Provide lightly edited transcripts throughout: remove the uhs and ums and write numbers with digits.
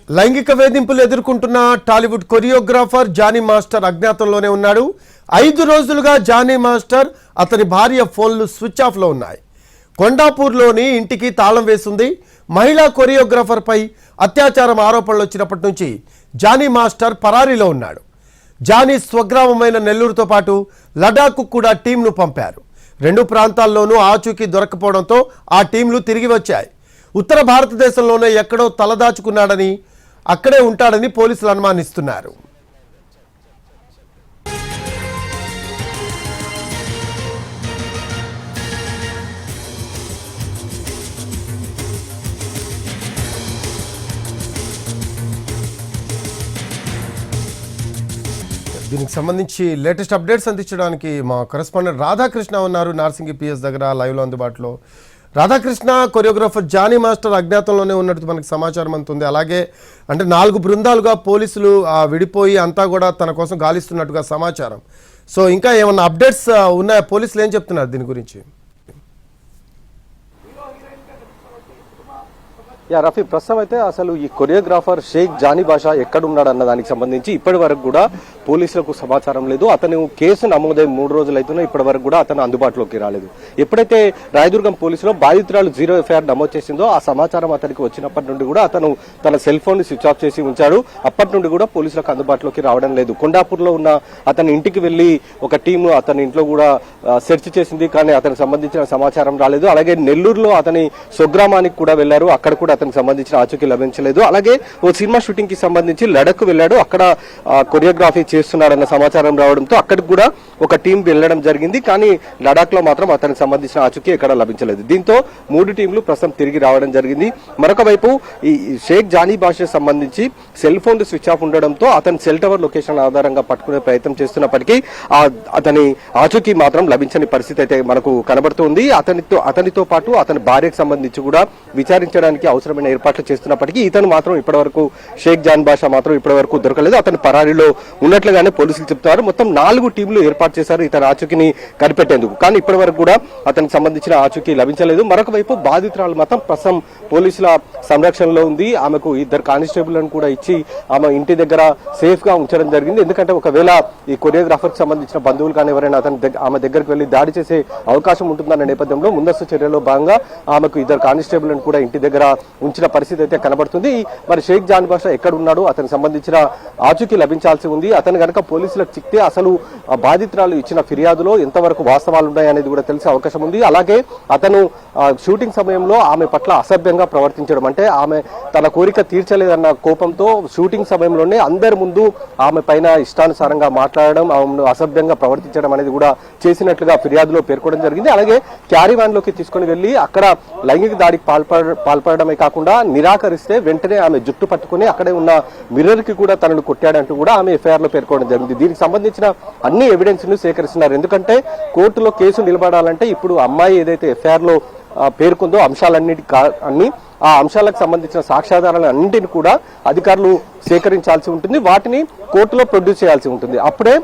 లైంగిక వేధింపులు ఎదుర్కొంటున్న టాలీవుడ్ కొరియోగ్రాఫర్ జానీ మాస్టర్ అజ్ఞాతంలోనే ఉన్నాడు. 5 రోజులుగా జానీ మాస్టర్ అతని భార్య ఫోన్లు స్విచ్ ఆఫ్లో ఉన్నాయి. కొండాపూర్లోని ఇంటికి తాళం వేసింది. మహిళా కొరియోగ్రాఫర్పై అత్యాచారం ఆరోపణలు వచ్చినప్పటి నుంచి జానీ మాస్టర్ పరారీలో ఉన్నాడు. జానీ స్వగ్రామమైన నెల్లూరుతో పాటు లడాఖ్కు కూడా టీంను పంపారు. 2 ప్రాంతాల్లోనూ ఆచూకీ దొరకపోవడంతో ఆ టీంలు తిరిగి వచ్చాయి. ఉత్తర భారతదేశంలోనే ఎక్కడో తలదాచుకున్నాడని, అక్కడే ఉంటాడని పోలీసులు అనుమానిస్తున్నారు. దీనికి సంబంధించి లేటెస్ట్ అప్డేట్స్ అందించడానికి మా కరెస్పాండెంట్ రాధాకృష్ణ ఉన్నారు. నార్సింగి పిఎస్ దగ్గర లైవ్లో అందుబాటులో. రాధాకృష్ణ, కొరియోగ్రాఫర్ జానీ మాస్టర్ అజ్ఞాతంలోనే ఉన్నట్టు మనకు సమాచారం అందుతుంది. అలాగే అంటే 4 బృందాలుగా పోలీసులు విడిపోయి అంతా కూడా తన కోసం గాలిస్తున్నట్టుగా సమాచారం. సో ఇంకా ఏమన్నా అప్డేట్స్ ఉన్నాయా? పోలీసులు ఏం చెప్తున్నారు దీని గురించి? రఫీ, ప్రస్తుతం అయితే అసలు ఈ కొరియోగ్రాఫర్ షేక్ జానీ బాషా ఎక్కడున్నాడు అన్న దానికి సంబంధించి ఇప్పటి వరకు కూడా పోలీసులకు సమాచారం లేదు. అతను కేసు నమోదై 3 రోజులు అవుతున్నా ఇప్పటి వరకు కూడా అతను అందుబాటులోకి రాలేదు. ఎప్పుడైతే రాయదుర్గం పోలీసులో బాధితురాలు 0 ఎఫ్ఐఆర్ నమోదు చేసిందో ఆ సమాచారం అతనికి వచ్చినప్పటి నుండి కూడా అతను తన సెల్ ఫోన్ ని స్విచ్ ఆఫ్ చేసి ఉంచాడు. అప్పటి నుండి కూడా పోలీసులకు అందుబాటులోకి రావడం లేదు. కొండాపూర్లో ఉన్న అతని ఇంటికి వెళ్లి ఒక టీము అతని ఇంట్లో కూడా సెర్చ్ చేసింది, కానీ అతనికి సంబంధించిన సమాచారం రాలేదు. అలాగే నెల్లూరులో అతని స్వగ్రామానికి కూడా వెళ్లారు, అక్కడ కూడా అతనికి సంబంధించిన ఆచూకీ లభించలేదు. అలాగే ఓ సినిమా షూటింగ్ కి సంబంధించి లడక్ వెళ్ళాడు, అక్కడ కొరియోగ్రఫీ చేస్తున్నాడన్న సమాచారం రావడంతో అక్కడికి కూడా ఒక టీం వెళ్లడం జరిగింది. కానీ లడాక్ లో మాత్రం అతనికి సంబంధించిన ఆచూకీ ఎక్కడ లభించలేదు. దీంతో 3 టీంలు ప్రస్తుతం తిరిగి రావడం జరిగింది. మరొక వైపు ఈ షేక్ జానీ బాషా సంబంధించి సెల్ ఫోన్ స్విచ్ ఆఫ్ ఉండడంతో అతని సెల్ టవర్ లొకేషన్ ఆధారంగా పట్టుకునే ప్రయత్నం చేస్తున్నప్పటికీ అతని ఆచూకీ మాత్రం లభించని పరిస్థితి అయితే మనకు కనబడుతుంది. అతనితో పాటు అతని భార్యకు సంబంధించి కూడా విచారించడానికి అవసరమైన ఏర్పాట్లు చేస్తున్నప్పటికీ ఇతను మాత్రం ఇప్పటివరకు షేక్ జానీ బాషా మాత్రం ఇప్పటివరకు దొరకలేదు. అతని పరారీలో ఉన్నట్లుగానే పోలీసులు చెప్తున్నారు. మొత్తం 4 టీంలు ఏర్పాటు చేశారు ఇతని ఆచూకీని కనిపెట్టేందుకు, కానీ ఇప్పటి వరకు కూడా అతనికి సంబంధించిన ఆచూకీ లభించలేదు. మరొక వైపు బాధితురాలు మాత్రం ప్రస్తుతం పోలీసుల సంరక్షణలో ఉంది. ఆమెకు 2 కానిస్టేబుల్లను కూడా ఇచ్చి ఆమె ఇంటి దగ్గర సేఫ్ గా ఉంచడం జరిగింది. ఎందుకంటే ఒకవేళ ఈ కొరియోగ్రాఫర్ కి సంబంధించిన బంధువులు కానీ ఎవరైనా ఆమె దగ్గరికి వెళ్లి దాడి చేసే అవకాశం ఉంటుందన్న నేపథ్యంలో ముందస్తు చర్యలో భాగంగా ఆమెకు 2 కానిస్టేబుల్లను కూడా ఇంటి దగ్గర ఉంచిన పరిస్థితి అయితే కనబడుతుంది. మరి షేక్ జానీ బాషా ఎక్కడ ఉన్నాడు, అతనికి సంబంధించిన ఆచూకీ లభించాల్సి ఉంది. అతను కనుక పోలీసులకు చిక్తే అసలు బాధితురాలు ఇచ్చిన ఫిర్యాదులో ఎంతవరకు వాస్తవాలు ఉన్నాయనేది కూడా తెలిసే అవకాశం ఉంది. అలాగే అతను షూటింగ్ సమయంలో ఆమె పట్ల అసభ్యంగా ప్రవర్తించడం, అంటే ఆమె తన కోరిక తీర్చలేదన్న కోపంతో షూటింగ్ సమయంలోనే అందరి ముందు ఆమె పైన ఇష్టానుసారంగా మాట్లాడడం, ఆమెను అసభ్యంగా ప్రవర్తించడం అనేది కూడా చేసినట్లుగా ఫిర్యాదులో పేర్కొనడం జరిగింది. అలాగే క్యారీ వ్యాన్ లోకి తీసుకుని వెళ్లి అక్కడ లైంగిక దాడికి పాల్పడమే కాకుండా నిరాకరిస్తే వెంటనే ఆమె జుట్టు పట్టుకుని అక్కడే ఉన్న మిర్రర్ కి కూడా తనను కొట్టాడంటూ కూడా ఆమె ఎఫ్ఐఆర్ లో పేర్కొనడం జరిగింది. దీనికి సంబంధించిన అన్ని ఎవిడెన్స్ ను సేకరిస్తున్నారు. ఎందుకంటే కోర్టులో కేసు నిలబడాలంటే ఇప్పుడు అమ్మాయి ఏదైతే ఎఫ్ఐఆర్ లో పేర్కొందో అన్ని ఆ అంశాలకు సంబంధించిన సాక్ష్యాధారాలు అన్నింటిని కూడా అధికారులు సేకరించాల్సి ఉంటుంది. వాటిని కోర్టులో ప్రొడ్యూస్ చేయాల్సి ఉంటుంది. అప్పుడే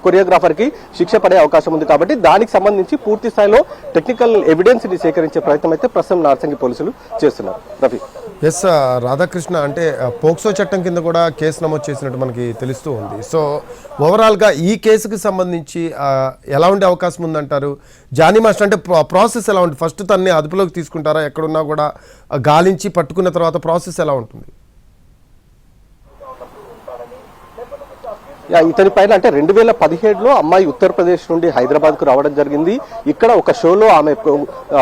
కొరియోగ్రాఫర్ కి శిక్ష పడే అవకాశం ఉంది. కాబట్టి దానికి సంబంధించి పూర్తి స్థాయిలో టెక్నికల్ ఎవిడెన్స్ ని సేకరించే ప్రయత్నం అయితే ప్రస్తుతం నార్సింగి పోలీసులు చేస్తున్నారు. రఫీ, ఎస్ రాధాకృష్ణ, అంటే పోక్సో చట్టం కింద కూడా కేసు నమోదు చేసినట్టు మనకి తెలుస్తూ ఉంది. సో ఓవరాల్గా ఈ కేసుకి సంబంధించి ఎలా ఉండే అవకాశం ఉందంటారు? జానీ మాస్టర్ అంటే ప్రాసెస్ ఎలా ఉంటుంది? ఫస్ట్ తన్ని అదుపులోకి తీసుకుంటారా? ఎక్కడున్నా కూడా గాలించి పట్టుకున్న తర్వాత ప్రాసెస్ ఎలా ఉంటుంది? ఇతని పైన అంటే 2017లో అమ్మాయి ఉత్తరప్రదేశ్ నుండి హైదరాబాద్ కు రావడం జరిగింది. ఇక్కడ ఒక షోలో ఆమె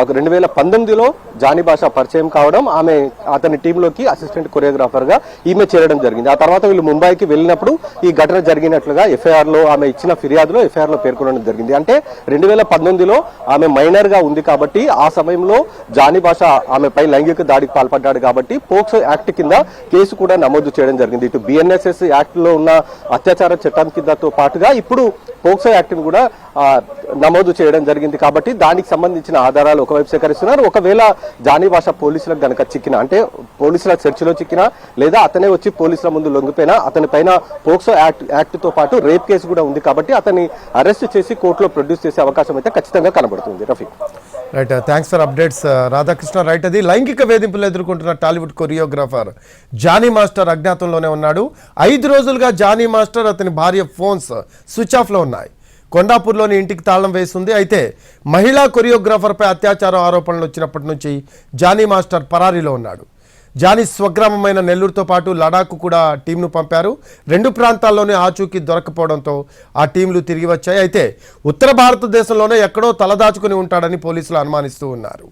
2019లో జానీ బాషా పరిచయం కావడం, ఆమె అతని టీంలోకి అసిస్టెంట్ కొరియోగ్రాఫర్ గా ఈమె చేరడం జరిగింది. ఆ తర్వాత వీళ్ళు ముంబైకి వెళ్ళినప్పుడు ఈ ఘటన జరిగినట్లుగా ఎఫ్ఐఆర్ లో ఆమె ఇచ్చిన ఫిర్యాదులో ఎఫ్ఐఆర్ లో పేర్కొనడం జరిగింది. అంటే 2019లో ఆమె మైనర్ గా ఉంది కాబట్టి ఆ సమయంలో జానీ బాషా ఆమెపై లైంగిక దాడికి పాల్పడ్డాడు కాబట్టి పోక్సో యాక్ట్ కింద కేసు కూడా నమోదు చేయడం జరిగింది. ఇటు బిఎన్ఎస్ఎస్ యాక్ట్ లో ఉన్న అత్యాచార చట్టం కిందతో పాటుగా ఇప్పుడు పోక్సో యాక్ట్ని కూడా నమోదు చేయడం జరిగింది. కాబట్టి దానికి సంబంధించిన ఆధారాలు ఒకవైపు సేకరిస్తున్నారు. ఒకవేళ జానీ భాష పోలీసులకు గనక చిక్కినా, అంటే పోలీసుల సెర్చ్లో చిక్కినా, లేదా అతనే వచ్చి పోలీసుల ముందు లొంగిపోయినా అతని పైన పోక్సో యాక్ట్తో పాటు రేప్ కేసు కూడా ఉంది. కాబట్టి అతన్ని అరెస్ట్ చేసి కోర్టులో ప్రొడ్యూస్ చేసే అవకాశం అయితే ఖచ్చితంగా కనబడుతుంది. Rafi, right, thanks for updates Radhakrishna. Right, అది లైంగిక వేధింపులు ఎదుర్కొంటున్న టాలీవుడ్ కొరియోగ్రాఫర్ జానీ మాస్టర్ అజ్ఞాతంలోనే ఉన్నాడు. 5 రోజులుగా జానీ మాస్టర్ అతని భార్య ఫోన్స్ స్విచ్ ఆఫ్లో ఉన్నాయి. కొండాపూర్లోని ఇంటికి తాళం వేసింది. అయితే మహిళా కొరియోగ్రాఫర్పై అత్యాచారం ఆరోపణలు వచ్చినప్పటి నుంచి జానీ మాస్టర్ పరారీలో ఉన్నాడు. జానీ స్వగ్రామమైన నెల్లూరుతో పాటు లడాక్ కూడా టీంను పంపారు. 2 ప్రాంతాల్లోనే ఆచూకీ దొరకపోవడంతో ఆ టీంలు తిరిగి వచ్చాయి. అయితే ఉత్తర భారతదేశంలోనే ఎక్కడో తలదాచుకుని ఉంటాడని పోలీసులు అనుమానిస్తూ ఉన్నారు.